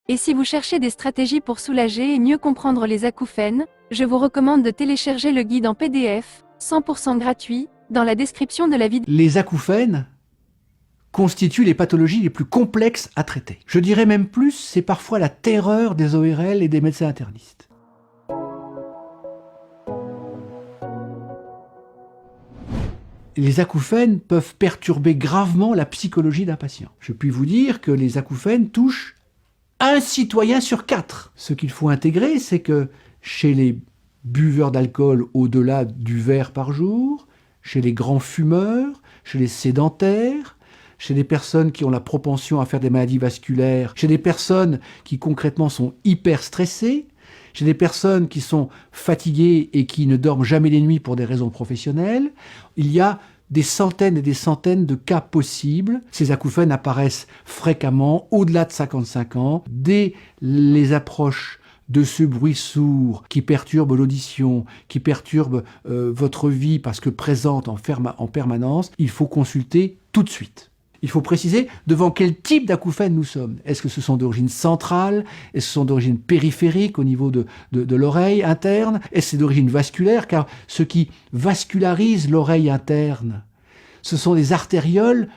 Et si vous cherchez des stratégies pour soulager et mieux comprendre les acouphènes, je vous recommande de télécharger le guide en PDF, 100% gratuit, dans la description de la vidéo. Les acouphènes constituent les pathologies les plus complexes à traiter. Je dirais même plus, c'est parfois la terreur des ORL et des médecins internistes. Les acouphènes peuvent perturber gravement la psychologie d'un patient. Je puis vous dire que les acouphènes touchent un citoyen sur 4. Ce qu'il faut intégrer, c'est que chez les buveurs d'alcool au-delà du verre par jour, chez les grands fumeurs, chez les sédentaires, chez des personnes qui ont la propension à faire des maladies vasculaires, chez des personnes qui concrètement sont hyper stressées, chez des personnes qui sont fatiguées et qui ne dorment jamais les nuits pour des raisons professionnelles, il y a des centaines et des centaines de cas possibles. Ces acouphènes apparaissent fréquemment, au-delà de 55 ans, dès les approches de ce bruit sourd qui perturbe l'audition, qui perturbe votre vie parce que présente en permanence. Il faut consulter tout de suite. Il faut préciser devant quel type d'acouphène nous sommes. Est-ce que ce sont d'origine centrale? Est-ce que ce sont d'origine périphérique au niveau de l'oreille interne? Est-ce que c'est d'origine vasculaire? Car ce qui vascularise l'oreille interne, ce sont des artérioles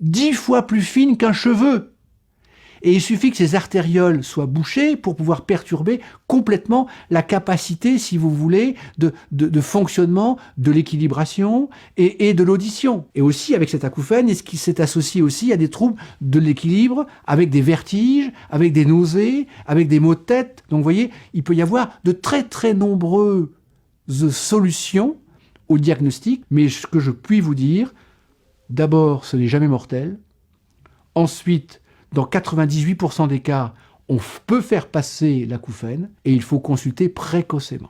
10 fois plus fines qu'un cheveu. Et il suffit que ces artérioles soient bouchées pour pouvoir perturber complètement la capacité, si vous voulez, de fonctionnement de l'équilibration et de l'audition. Et aussi, avec cet acouphène, est-ce qui s'est associé aussi à des troubles de l'équilibre, avec des vertiges, avec des nausées, avec des maux de tête. Donc vous voyez, il peut y avoir de très très nombreuses solutions au diagnostic, mais ce que je puis vous dire, d'abord, ce n'est jamais mortel. Ensuite, dans 98% des cas, on peut faire passer l'acouphène et il faut consulter précocement.